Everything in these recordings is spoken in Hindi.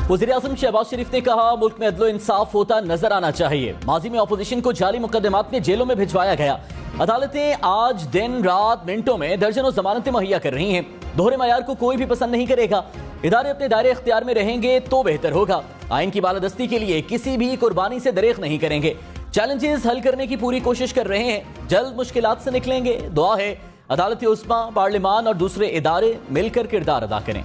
वज़ीर-ए-आज़म शहबाज शरीफ ने कहा, मुल्क में अदल इंसाफ होता नजर आना चाहिए। माजी में अपोजिशन को जाली मुकदमात में जेलों में भिजवाया गया। अदालतें आज दिन रात मिनटों में दर्जनों जमानतें मुहैया कर रही हैं। दोहरे मयार को कोई भी पसंद नहीं करेगा। इदारे अपने दायरे इख्तियार में रहेंगे तो बेहतर होगा। आइन की बालादस्ती के लिए किसी भी कुर्बानी से दरेख नहीं करेंगे। चैलेंजेस हल करने की पूरी कोशिश कर रहे हैं। जल्द मुश्किलात से निकलेंगे। दुआ है अदालत उस्मा, पार्लिमान और दूसरे इदारे मिलकर किरदार अदा करें।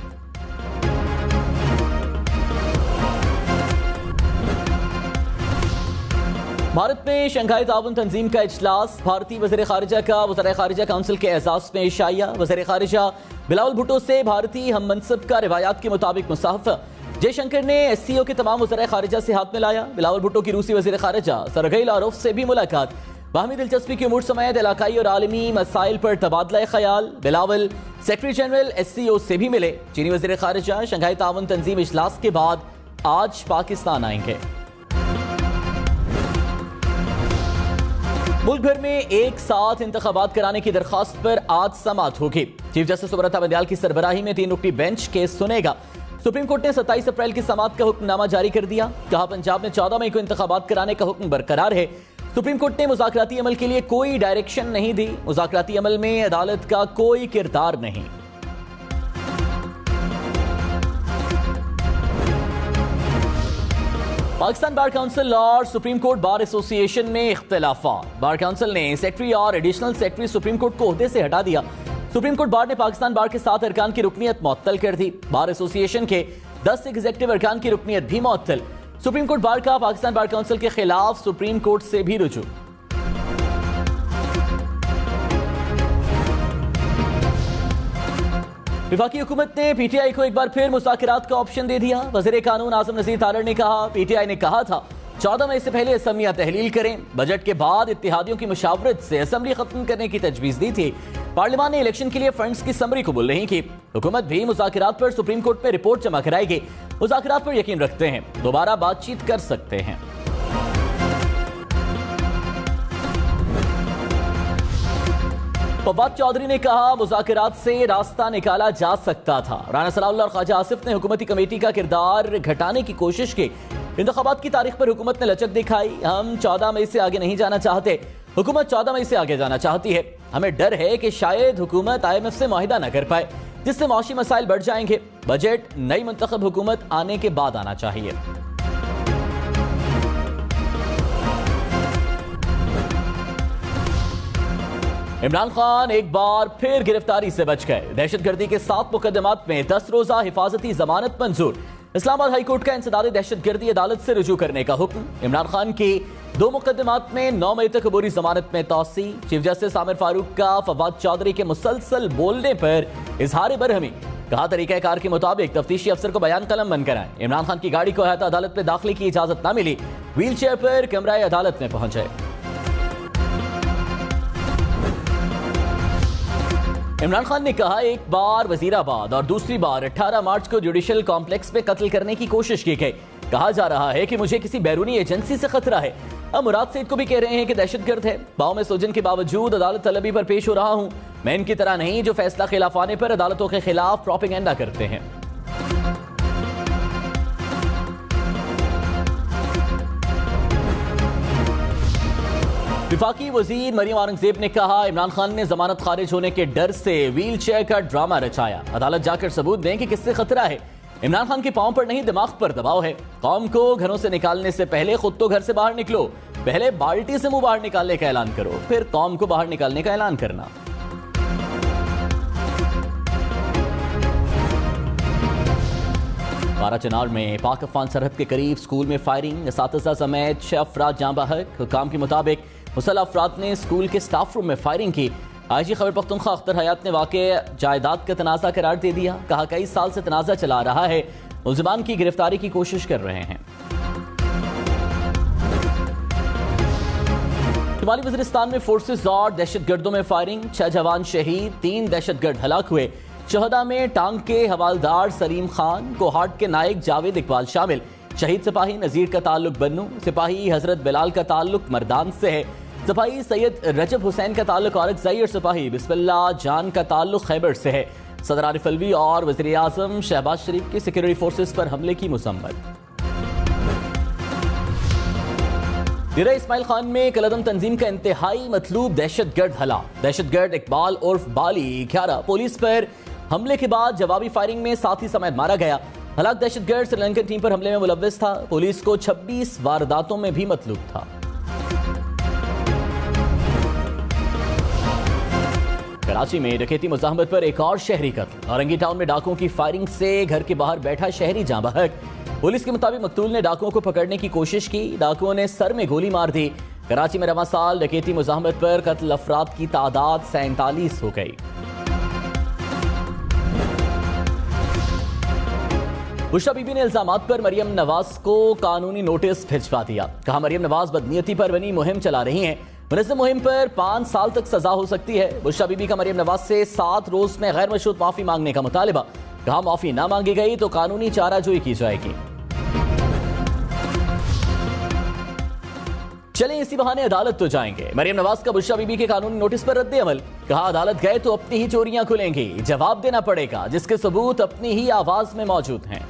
भारत में शंघाई ताउन तंजीम का इजलास। भारतीय वज़ीर ख़ारिजा का वज़ीर ख़ारिजा काउंसिल के एजाज़ में इशाया। वज़ीर ख़ारिजा बिलावल भुट्टो से भारतीय हम मनसब का रिवायात के मुताबिक मुसाफ़ा। जयशंकर ने SCO के तमाम वज़ीर ख़ारिजा से हाथ मिलाया। बिलावल भुट्टो की रूसी वज़ीर ख़ारिजा सरगई लारोफ से भी मुलाकात। बाहमी दिलचस्पी की उमूर समेत इलाकाई और आलमी मसाइल पर तबादला ख्याल। बिलावल सेक्रेटरी जनरल SCO से भी मिले। चीनी वज़ीर ख़ारिजा शंघाई ताउन तंजीम इजलास के बाद आज पाकिस्तान आएंगे। मुल्क भर में एक साथ इंतखाबात कराने की दरख्वास्त पर आज समाअत होगी। चीफ जस्टिस सुब्रता बंदयाल की सरबराही में 3 रुकनी बेंच केस सुनेगा। सुप्रीम कोर्ट ने 27 अप्रैल की समाअत का हुक्मनामा जारी कर दिया। कहा, पंजाब में 14 मई को इंतखाबात कराने का हुक्म बरकरार है। सुप्रीम कोर्ट ने मुज़ाकराती अमल के लिए कोई डायरेक्शन नहीं दी। मुज़ाकराती अमल में अदालत का कोई किरदार नहीं। पाकिस्तान बार काउंसिल और सुप्रीम कोर्ट बार एसोसिएशन में इख्तिलाफात। बार काउंसिल ने सेक्रेटरी और एडिशनल सेक्रेटरी सुप्रीम कोर्ट को ओहदे से हटा दिया। सुप्रीम कोर्ट बार ने पाकिस्तान बार के 7 अरकान की रुकनियत मुअत्तल कर दी। बार एसोसिएशन के 10 एग्जीक्यूटिव अरकान की रुकनियत भी मुअत्तल। सुप्रीम कोर्ट बार का पाकिस्तान बार काउंसिल के खिलाफ सुप्रीम कोर्ट से भी रुजू। वफाकी हुकूमत ने PTI को एक बार फिर मुज़ाकरात का ऑप्शन दे दिया। वज़ीर कानून आज़म नज़ीर तारड़ ने कहा, PTI ने कहा था 14 मई से पहले असम्बलियां तहलील करें। बजट के बाद इत्तेहादियों की मुशावरत से असम्बली खत्म करने की तजवीज़ दी थी। पार्लियामान ने इलेक्शन के लिए फंड्स की समरी कबूल नहीं की। हुकूमत भी मुज़ाकरात पर सुप्रीम कोर्ट में रिपोर्ट जमा कराएगी। मुज़ाकरात पर यकीन रखते हैं, दोबारा बातचीत कर सकते हैं। फवाद चौधरी ने कहा, मुज़ाकरात से रास्ता निकाला जा सकता था। राना सलाउल्लाह और ख्वाजा आसिफ ने हुकूमती कमेटी का किरदार घटाने की कोशिश की। इंतखाबात की तारीख पर हुकूमत ने लचक दिखाई। हम 14 मई से आगे नहीं जाना चाहते। हुकूमत 14 मई से आगे जाना चाहती है। हमें डर है कि शायद हुकूमत IMF से मुआहिदा न कर पाए, जिससे माशी मसाइल बढ़ जाएंगे। बजट नई मुंतखब हुकूमत आने के बाद आना चाहिए। इमरान खान एक बार फिर गिरफ्तारी से बच गए। दहशतगर्दी के 7 मुकदमात में 10 रोजा हिफाजती जमानत मंजूर। इस्लामाबाद हाई कोर्ट का इंसदाद दहशतगर्दी अदालत से रुजू करने का हुक्म। इमरान खान की 2 मुकदमात में 9 मई तक अबूरी जमानत में तौसी। चीफ जस्टिस आमिर फारूक का फवाद चौधरी के मुसलसल बोलने पर इजहार बरहमी। कहा, तरीक़ाकार के मुताबिक तफ्तीशी अफसर को बयान कलम बंद कराएं। इमरान खान की गाड़ी को अहता अदालत में दाखिले की इजाजत न मिली। व्हील चेयर पर कैमराए अदालत में पहुंचे। इमरान खान ने कहा, एक बार वजीराबाद और दूसरी बार 18 मार्च को जुडिशल कॉम्प्लेक्स में कत्ल करने की कोशिश की गई। कहा जा रहा है कि मुझे किसी बैरूनी एजेंसी से खतरा है। अब मुराद सेठ को भी कह रहे हैं कि दहशतगर्द है। पाँव में सूजन के बावजूद अदालत तलबी पर पेश हो रहा हूं। मैं इनकी तरह नहीं जो फैसला खिलाफ आने पर अदालतों के खिलाफ प्रोपेगेंडा करते हैं। विफाकी वजीर मरियम औरंगजेब ने कहा, इमरान खान ने जमानत खारिज होने के डर से व्हील चेयर का ड्रामा रचाया। अदालत जाकर सबूत दें कि किससे खतरा है। इमरान खान के पांव पर नहीं, दिमाग पर दबाव है। कौम को घरों से निकालने से पहले खुद तो घर से बाहर निकलो। पहले बाल्टी से मुंह बाहर निकालने का ऐलान करो, फिर कौम को बाहर निकालने का ऐलान करना। बाराचनार में पाक अफगान सरहद के करीब स्कूल में फायरिंग। असातिज़ा समेत 6 अफराद जाँ बहक। हुकाम के मुताबिक मुसल्लह अफराद ने स्कूल के स्टाफ रूम में फायरिंग की। IG खैबर पख्तूनख्वा अख्तर हयात ने वाक़े जायदाद का तनाज़ा करार दे दिया। कहा, कई साल से तनाज़ा चला रहा है। मुल्ज़िमान की गिरफ्तारी की कोशिश कर रहे हैं। शुमाली वज़ीरिस्तान में फोर्सेस और दहशतगर्दों में फायरिंग। 6 जवान शहीद, 3 दहशतगर्द हलाक हुए। शहदा में टांग के हवालदार सलीम खान, कोहाट के नायक जावेद इकबाल शामिल। शहीद सिपाही नज़ीर का ताल्लुक बन्नू, सिपाही हजरत बिलाल का ताल्लुक मर्दान से है। सिपाही सैयद रजब हुसैन का ताल्लुक औरकज़ई और सिपाही बिस्मिल्लाह जान का ताल्लुक खैबर से है। सदर आरिफ अलवी और वज़ीर आज़म शहबाज शरीफ की सिक्योरिटी फोर्सेस पर हमले की मज़म्मत। डेरा इस्माइल खान में कलदम तंजीम का इंतहाई मतलूब दहशतगर्द हलाक। दहशतगर्द इकबाल उर्फ बाली ख्यारा पुलिस पर हमले के बाद जवाबी फायरिंग में साथी समेत मारा गया। हलाक दहशतगर्द श्रीलंकन टीम पर हमले में मुलव्विस था। पुलिस को 26 वारदातों में भी मतलूब था। कराची में डकैती मुज़ाहमत पर एक और शहरी कत्ल। औरंगी टाउन में डाकुओं की फायरिंग से घर के बाहर बैठा शहरी जाँ बहक। पुलिस के मुताबिक मकतूल ने डाकुओं को पकड़ने की कोशिश की। डाकुओं ने सर में गोली मार दी। कराची में रवां साल डकैती मुज़ाहमत पर कत्ल अफराद की तादाद 47 हो गई। बुशरा बीबी ने इल्जामात पर मरियम नवाज को कानूनी नोटिस भिजवा दिया। कहा मरियम नवाज बदनीयती पर बनी मुहिम चला रही हैं। मुनज़्ज़म मुहिम पर 5 साल तक सजा हो सकती है। बुशरा बीबी का मरियम नवाज से 7 रोज में गैर मशरूत माफी मांगने का मुतालिबा। कहा माफी ना मांगी गई तो कानूनी चाराजोई की जाएगी। चलें इसी बहाने अदालत तो जाएंगे। मरियम नवाज का बुशरा बीबी के कानूनी नोटिस पर रद्द अमल। कहा अदालत गए तो अपनी ही चोरियां खुलेंगी। जवाब देना पड़ेगा जिसके सबूत अपनी ही आवाज में मौजूद हैं।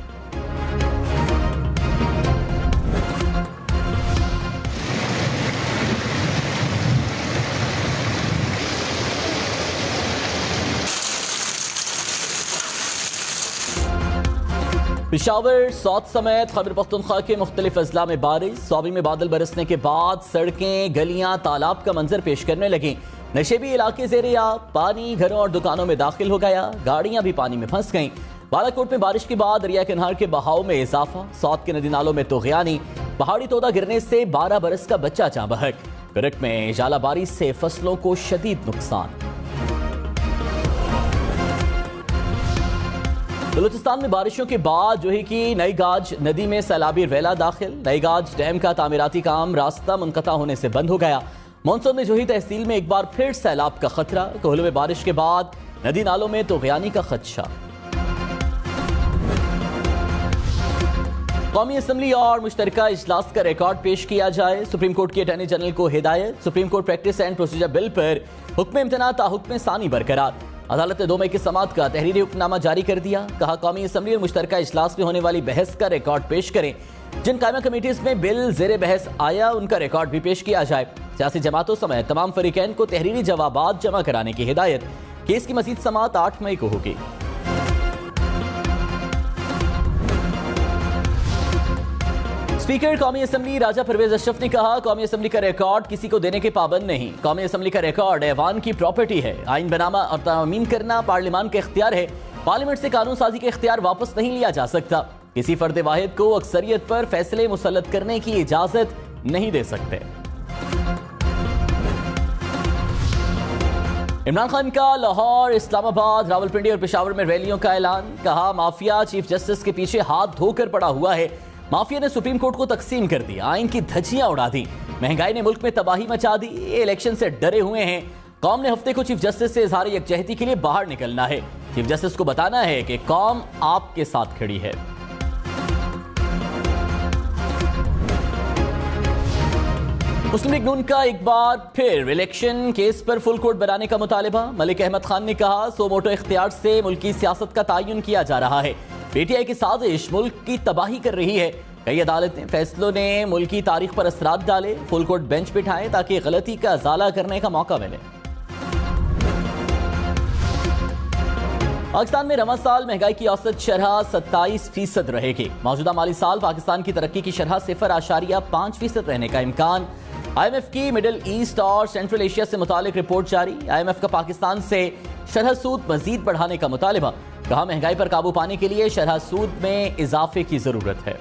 पेशावर सौत समेत खैबर पख्तूनख्वा के मुख्तलिफ अजला में बारिश। स्वाबी में बादल बरसने के बाद सड़कें गलियां तालाब का मंजर पेश करने लगी। नशेबी इलाके ज़ेरे आब, पानी घरों और दुकानों में दाखिल हो गया। गाड़ियां भी पानी में फंस गईं। बालाकोट में बारिश के बाद दरिया के नहर के बहाव में इजाफा। सौत के नदी नालों में तोग़यानी। पहाड़ी तोदा गिरने से 12 बरस का बच्चा जाँ बहक। करक में जालाबारी से फसलों को शदीद नुकसान। बलूचिस्तान में बारिशों के बाद जो है कि नई गाज नदी में सैलाबी रेला दाखिल। नई गाज डैम का तामीराती काम रास्ता मुनक़ता होने से बंद हो गया। मानसून में जोही तहसील में एक बार फिर सैलाब का खतरा। कोहलों में बारिश के बाद नदी नालों में तोग़यानी का खदशा। कौमी असम्बली और मुश्तरका इजलास का रिकॉर्ड पेश किया जाए। सुप्रीम कोर्ट के अटॉर्नी जनरल को हिदायत। Supreme court practice and procedure bill पर हुक्म इम्तना ताहुक्म सानी बरकरार। अदालत ने 2 मई की समाअत का तहरीरी हुक्मनामा जारी कर दिया। कहा कौमी असम्बली और मुश्तरका इजलास में होने वाली बहस का रिकॉर्ड पेश करें। जिन कायमा कमेटीज में बिल ज़ेरे बहस आया उनका रिकॉर्ड भी पेश किया जाए। सियासी जमातों समेत तमाम फरीकैन को तहरीरी जवाबात जमा कराने की हिदायत। केस की मज़ीद समाअत 8 मई को होगी। स्पीकर कौमी असम्बली राजा परवेज अशरफ ने कहा कौमी असम्बली का रिकॉर्ड किसी को देने के पाबंद नहीं। कौमी असम्बली का रिकॉर्ड ऐवान की प्रॉपर्टी है। आइन बनाना और तामीन करना पार्लियामान का इख्तियार है। पार्लियामेंट से कानून साजी का इख्तियार वापस नहीं लिया जा सकता। किसी फर्द वाहिद को अक्सरियत पर फैसले मुसल्लत करने की इजाजत नहीं दे सकते। इमरान खान का लाहौर, इस्लामाबाद, रावलपिंडी और पेशावर में रैलियों का ऐलान। कहा माफिया चीफ जस्टिस के पीछे हाथ धोकर पड़ा हुआ है। माफिया ने सुप्रीम कोर्ट को तकसीम कर दिया। आइन की धज्जियां उड़ा दी। महंगाई ने मुल्क में तबाही मचा दी। ये इलेक्शन से डरे हुए हैं। कौम ने हफ्ते को चीफ जस्टिस से इजहार यकजहती के लिए बाहर निकलना है। चीफ जस्टिस को बताना है कि कौम आपके साथ खड़ी है। मुस्लिम लीग नून का एक बार फिर इलेक्शन केस पर फुल कोर्ट बनाने का मुतालिबा। मलिक अहमद खान ने कहा सो मोटो इख्तियार से मुल्की सियासत का तयन किया जा रहा है। पीटीआई की साजिश मुल्क की तबाही कर रही है। कई अदालतें फैसलों ने मुल्की तारीख पर असरात डाले। फुल कोर्ट बेंच बिठाएं ताकि गलती का इजाला करने का मौका मिले। पाकिस्तान में रवां साल महंगाई की औसत शरह 27% रहेगी। मौजूदा माली साल पाकिस्तान की तरक्की की शरह 0.5% रहने का इम्कान। IMF की मिडिल ईस्ट और सेंट्रल एशिया से मुतालिक रिपोर्ट जारी। IMF का पाकिस्तान से शरह सूद मजीद बढ़ाने का मुतालिबा। कहा महंगाई पर काबू पाने के लिए शरह सूद में इजाफे की जरूरत है।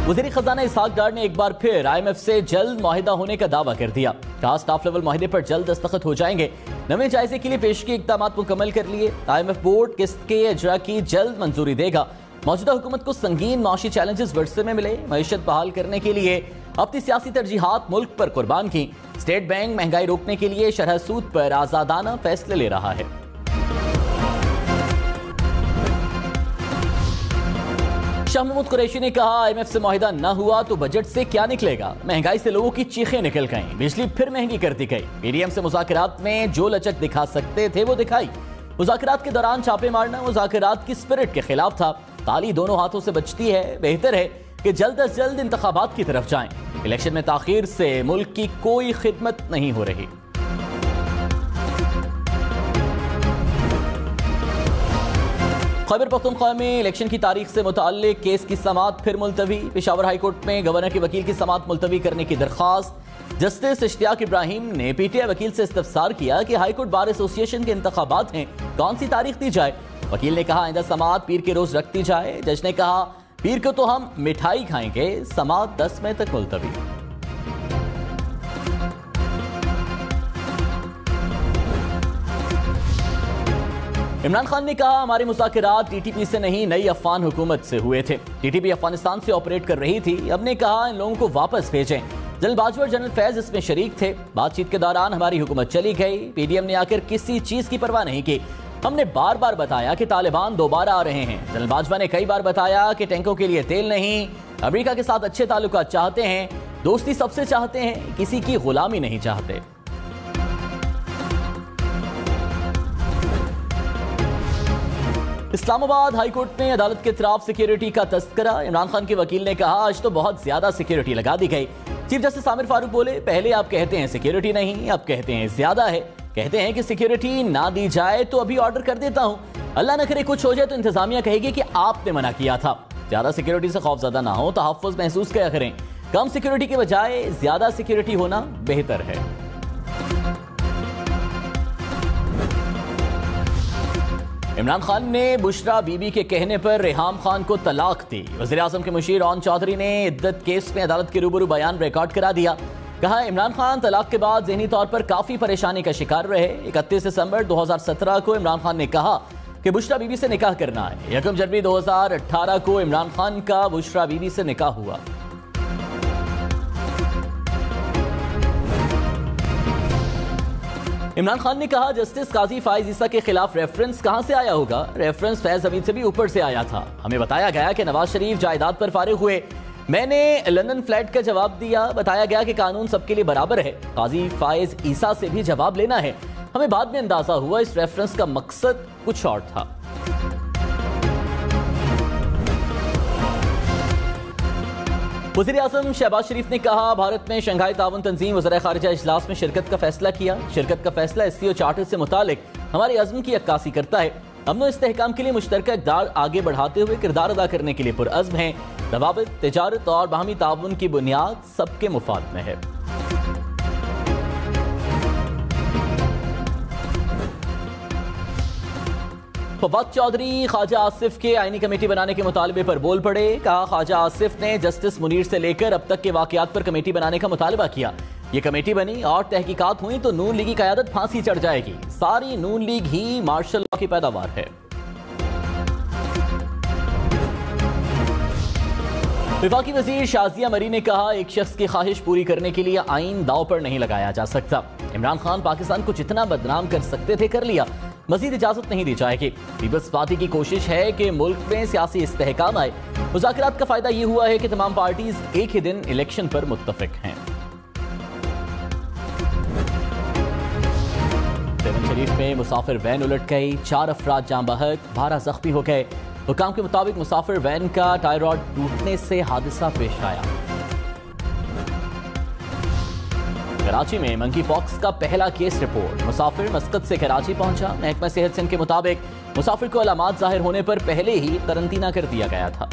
वज़ीर खजाना इसहाक डार ने एक बार फिर IMF से जल्द मुआहिदा होने का दावा कर दिया। कहा स्टाफ लेवल मुआहिदे पर जल्द दस्तखत हो जाएंगे। नवे जायजे के लिए पेशगी इक़दाम मुकम्मल कर लिए। IMF बोर्ड किस्त के इजरा की जल्द मंजूरी देगा। मौजूदा हुकूमत को संगीन माशी चैलेंजेस वर्षे में मिले। मईशत बहाल करने के लिए अपनी सियासी तरजीहात मुल्क पर कुर्बान की। स्टेट बैंक महंगाई रोकने के लिए शरह सूद पर आजादाना फैसले ले रहा है। शाह महमूद कुरैशी ने कहा, IMF से मुआहिदा न हुआ तो बजट से क्या निकलेगा। महंगाई से लोगों की चीखें निकल गईं, बिजली फिर महंगी कर दी गई। PDM से मुज़ाकरात में जो लचक दिखा सकते थे वो दिखाई। मुज़ाकरात के दौरान छापे मारना मुज़ाकरात की स्पिरिट के खिलाफ था। ताली दोनों हाथों से बचती है, बेहतर है कि जल्द अज जल्द इंतखाबात की तरफ जाएं। इलेक्शन में ताखीर से मुल्क की कोई खिदमत नहीं हो रही। खैबर पख्तूनख्वा में इलेक्शन की तारीख से मुताल्लिक केस की समाअत फिर मुलतवी। पेशावर हाई कोर्ट में गवर्नर के वकील की समाअत मुलतवी करने की दरख्वास्त। जस्टिस इश्तियाक इब्राहिम ने PTI वकील से इस्तफसार किया कि हाई कोर्ट बार एसोसिएशन के इंतखाबात हैं, कौन सी तारीख दी जाए। वकील ने कहा आइंदा समाअत पीर के रोज रख दी जाए। जज ने कहा पीर को तो हम मिठाई खाएंगे, समाअत 10 मई तक मुलतवी। इमरान खान ने कहा हमारे मुज़ाकरात TTP से नहीं, नई अफगान हुकूमत से हुए थे। TTP अफगानिस्तान से ऑपरेट कर रही थी। हमने कहा इन लोगों को वापस भेजें। जनरल बाजवा और जनरल फैज इसमें शरीक थे। बातचीत के दौरान हमारी हुकूमत चली गई। PDM ने आकर किसी चीज की परवाह नहीं की। हमने बार बार बताया कि तालिबान दोबारा आ रहे हैं। जनरल बाजवा ने कई बार बताया कि टैंकों के लिए तेल नहीं, अमेरिका के साथ अच्छे ताल्लुकात चाहते हैं, दोस्ती सबसे चाहते हैं, किसी की गुलामी नहीं चाहते। इस्लामाबाद हाई कोर्ट में अदालत के खिलाफ सिक्योरिटी का तस्करा। इमरान खान के वकील ने कहा आज तो बहुत ज्यादा सिक्योरिटी लगा दी गई। चीफ जस्टिस आमिर फारूक बोले पहले आप कहते हैं सिक्योरिटी नहीं, अब कहते हैं ज्यादा है। कहते हैं कि सिक्योरिटी ना दी जाए तो अभी ऑर्डर कर देता हूं। अल्लाह न करे कुछ हो जाए तो इंतजामिया कहेगी कि आपने मना किया था। ज्यादा सिक्योरिटी से खौफजदा ना हो, तहफ्फुज़ महसूस क्या करें। कम सिक्योरिटी के बजाय ज्यादा सिक्योरिटी होना बेहतर है। इमरान खान ने बुशरा बीबी के कहने पर रेहाम खान को तलाक दी। वज़ीर आज़म के मुशीर ओन चौधरी ने इद्दत केस में अदालत के रूबरू बयान रिकॉर्ड करा दिया। कहा इमरान खान तलाक के बाद ज़हनी तौर पर काफी परेशानी का शिकार रहे। 31 दिसंबर 2017 को इमरान खान ने कहा कि बुशरा बीबी से निकाह करना है। 1 जनवरी 2018 को इमरान खान का बुशरा बीबी से निकाह हुआ। इमरान खान ने कहा जस्टिस काजी फाइज ईसा के खिलाफ रेफरेंस कहां से आया होगा। रेफरेंस फैज हमीद से भी ऊपर से आया था। हमें बताया गया कि नवाज शरीफ जायदाद पर फारिग हुए। मैंने लंदन फ्लैट का जवाब दिया। बताया गया कि कानून सबके लिए बराबर है। काजी फाइज ईसा से भी जवाब लेना है। हमें बाद में अंदाजा हुआ इस रेफरेंस का मकसद कुछ और था। वज़ीर आज़म शहबाज शरीफ ने कहा भारत में शंघाई ताउन तंजीम वज़ीर ख़ारिजा इजलास में शिरकत का फैसला किया। शिरकत का फैसला SCO चार्टर से मुतालिक हमारे अज़्म की अक्कासी करता है। अमन और इस्तेहकाम के लिए मुश्तरका इक़दार आगे बढ़ाते हुए किरदार अदा करने के लिए पुरअज़्म हैं। रवाबित, तिजारत और बाहमी ताउन की बुनियाद सबके मुफाद में है। फवाद चौधरी ख्वाजा आसिफ के आईनी कमेटी बनाने के मुतालबे पर बोल पड़े। कहा ख्वाजा आसिफ ने जस्टिस मुनीर से लेकर अब तक के वाकयात पर कमेटी बनाने का मुतालबा किया। ये कमेटी बनी और तहकीकात हुई तो नून लीग की क़यादत फांसी चढ़ जाएगी। सारी नून लीग ही मार्शल लॉ की पैदावार है। विफाकी वजीर शाजिया मरी ने कहा एक शख्स की ख्वाहिश पूरी करने के लिए आईन दांव पर नहीं लगाया जा सकता। इमरान खान पाकिस्तान को जितना बदनाम कर सकते थे कर लिया, मजीद इजाजत नहीं दी जाएगी। पीपल्स पार्टी की कोशिश है कि मुल्क में सियासी इस्तेहकाम आए। मुज़ाकरात का फायदा यह हुआ है कि तमाम पार्टीज एक ही दिन इलेक्शन पर मुत्तफिक हैं। देवन शरीफ में मुसाफिर वैन उलट गई, 4 अफराद जाँ बहक, 12 जख्मी हो गए। हुकाम के मुताबिक मुसाफिर वैन का टायर रॉड टूटने से हादसा पेश आया। कराची में मंकी पॉक्स का पहला केस रिपोर्ट। मुसाफिर मस्कत से कराची पहुंचा। महकमा सेहत सिंध के मुताबिक मुसाफिर को अलामात जाहिर होने पर पहले ही करंतना कर दिया गया था।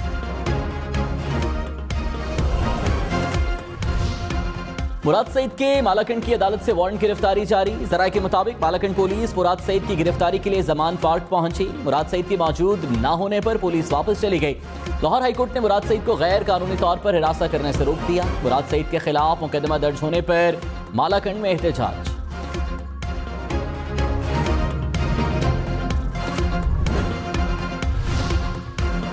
मुराद सईद के मालाकंड की अदालत से वारंट गिरफ्तारी जारी। जराये के मुताबिक मालाकंड पुलिस मुराद सईद की गिरफ्तारी के लिए जमान पार्क पहुंची। मुराद सईद के मौजूद न होने पर पुलिस वापस चली गई। लाहौर हाईकोर्ट ने मुराद सईद को गैर कानूनी तौर पर हिरासत करने से रोक दिया। मुराद सईद के खिलाफ मुकदमा दर्ज होने पर मालाकंड में एहतजाज।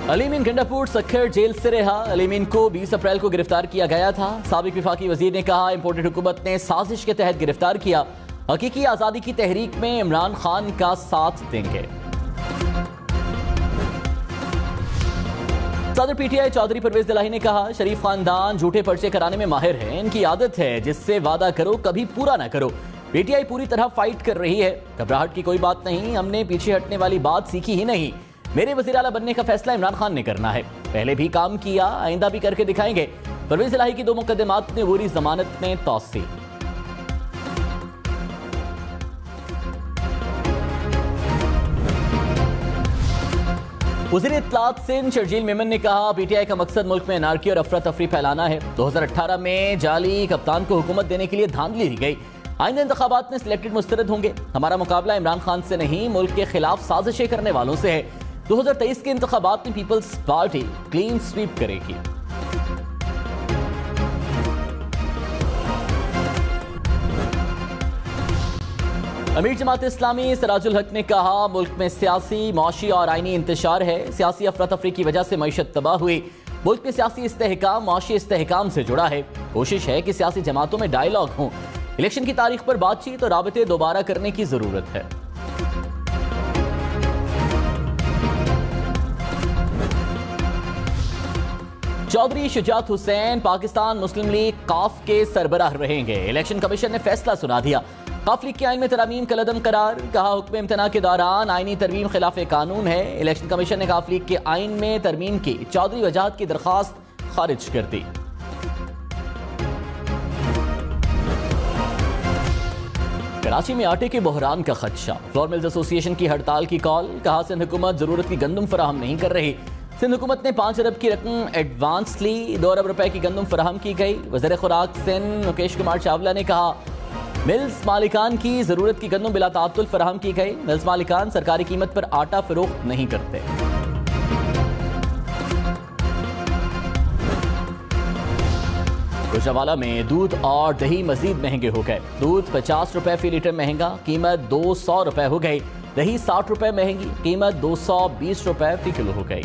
अलीमीन गंडापुर सक्खर जेल से रिहा। अलीमीन को 20 अप्रैल को गिरफ्तार किया गया था। साबिक विफाकी वजीर ने कहा इंपोर्टेड हुकूमत ने साजिश के तहत गिरफ्तार किया। हकीकी आजादी की तहरीक में इमरान खान का साथ देंगे। सदर पीटीआई चौधरी परवेज दिलाही ने कहा, शरीफ खानदान झूठे पर्चे कराने में माहिर है। इनकी आदत है जिससे वादा करो कभी पूरा ना करो। पीटीआई पूरी तरह फाइट कर रही है, घबराहट की कोई बात नहीं। हमने पीछे हटने वाली बात सीखी ही नहीं। मेरे वज़ीर आला बनने का फैसला इमरान खान ने करना है। पहले भी काम किया, आइंदा भी करके दिखाएंगे। परवेज दिलाही की 2 मुकदमात में अबूरी जमानत में तौसी। वज़ीर इत्तलात सिंध शर्जील मेमन ने कहा, पीटीआई का मकसद मुल्क में अनारकी और अफरा तफरी फैलाना है। 2018 में जाली कप्तान को हुकूमत देने के लिए धांधली दी गई। आइंदा इंतखाबात में सिलेक्टेड मुस्तरद होंगे। हमारा मुकाबला इमरान खान से नहीं, मुल्क के खिलाफ साजिशें करने वालों से है। 2023 के इंतखाबात में पीपल्स पार्टी क्लीन स्वीप करेगी। अमीर जमात इस्लामी सिराजुल हक ने कहा, मुल्क में सियासी, मौशी और आईनी इंतशार है। सियासी अफरा तफरी की वजह से मईशत तबाह हुई। मुल्क में सियासी इस्तेहकाम मौशी इस्तेहकाम से जुड़ा है। कोशिश है कि सियासी जमातों में डायलॉग हो। इलेक्शन की तारीख पर बातचीत और राबते दोबारा करने की जरूरत है। चौधरी शुजात हुसैन पाकिस्तान मुस्लिम लीग काफ के सरबराह रहेंगे। इलेक्शन कमीशन ने फैसला सुना दिया। काफ लीग के आइन में तरमीम का लदम करार। कहा, हुक्म इम्तना के दौरान आइनी तरमीम खिलाफ कानून है। इलेक्शन कमीशन ने काफ लीग के आइन में तरमीम की चौधरी वजाहत की दरखास्त खारिज कर दी। कराची में आटे के बहरान का खदशा। फ्लोर मिल्स एसोसिएशन की हड़ताल की कॉल। कहा, सिंध हुकूमत जरूरत की गंदम फराहम नहीं कर रही। सिंध हुकूमत ने 5 अरब की रकम एडवांस ली। 2 अरब रुपए की गंदम फराहम की गई। वज़ीर खुराक सिंध मुकेश कुमार चावला ने कहा, मिल्स मालिकान की जरूरत की गंदम बिला ताअत्तुल फराहम की गई। मिल्स मालिकान सरकारी कीमत पर आटा फरोख्त नहीं करते। गुजरावाला में दूध और दही मजीद महंगे हो गए। दूध 50 रुपए फी लीटर महंगा, कीमत 200 रुपए हो गई। दही 60 रुपए महंगी, कीमत 220 रुपए फी किलो हो गई।